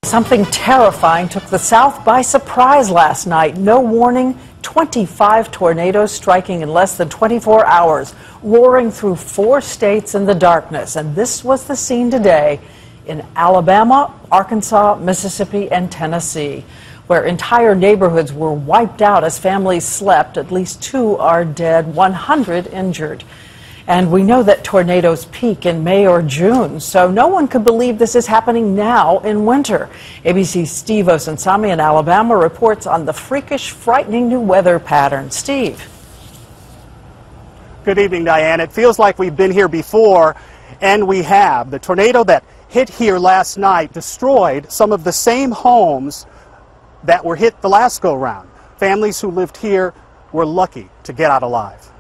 Something terrifying took the South by surprise last night. No warning, 25 tornadoes striking in less than 24 hours, roaring through 4 states in the darkness. And this was the scene today in Alabama, Arkansas, Mississippi, and Tennessee, where entire neighborhoods were wiped out as families slept. At least 2 are dead, 100 injured. And we know that tornadoes peak in May or June, so no one could believe this is happening now in winter. ABC's Steve Osunsami in Alabama reports on the freakish, frightening new weather pattern. Steve. Good evening, Diane. It feels like we've been here before, and we have. The tornado that hit here last night destroyed some of the same homes that were hit the last go-round. Families who lived here were lucky to get out alive.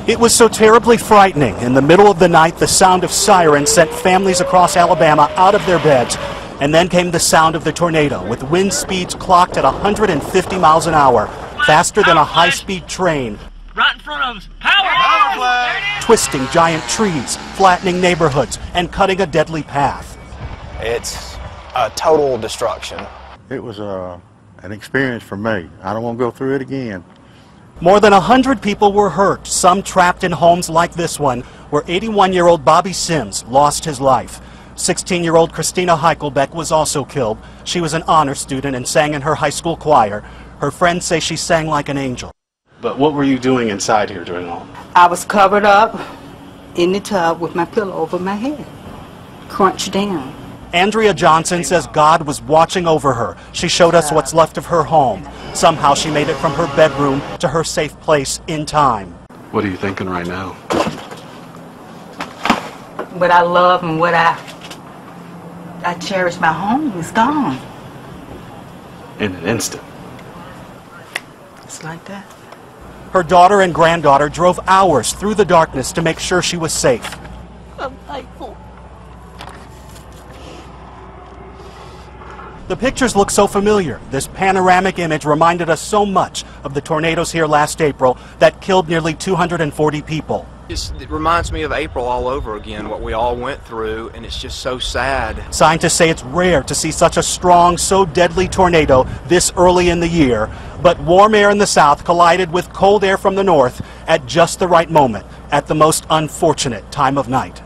It was so terribly frightening. In the middle of the night, the sound of sirens sent families across Alabama out of their beds. And then came the sound of the tornado, with wind speeds clocked at 150 miles an hour, faster than a high-speed train. Right in front of us. Power flag! Twisting giant trees, flattening neighborhoods, and cutting a deadly path. It's a total destruction. It was an experience for me. I don't want to go through it again. More than 100 people were hurt, some trapped in homes like this one, where 81-year-old Bobby Sims lost his life. 16-year-old Christina Heichelbeck was also killed. She was an honor student and sang in her high school choir. Her friends say she sang like an angel. But what were you doing inside here during all? I was covered up in the tub with my pillow over my head, crunched down. Andrea Johnson says God was watching over her. She showed us what's left of her home. Somehow she made it from her bedroom to her safe place in time. What are you thinking right now? What I love and what I cherish, my home is gone. In an instant. It's like that. Her daughter and granddaughter drove hours through the darkness to make sure she was safe. I'm thankful. The pictures look so familiar. This panoramic image reminded us so much of the tornadoes here last April that killed nearly 240 people. It reminds me of April all over again, what we all went through, and it's just so sad. Scientists say it's rare to see such a strong, so deadly tornado this early in the year, but warm air in the south collided with cold air from the north at just the right moment, at the most unfortunate time of night.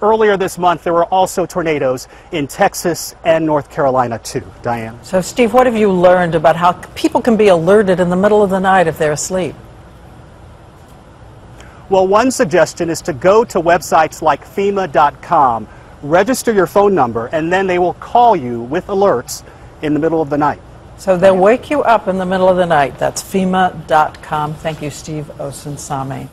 Earlier this month, there were also tornadoes in Texas and North Carolina, too. Diane. So, Steve, what have you learned about how people can be alerted in the middle of the night if they're asleep? Well, one suggestion is to go to websites like FEMA.com, register your phone number, and then they will call you with alerts in the middle of the night. So they'll wake you up in the middle of the night. That's FEMA.com. Thank you, Steve Osunsami.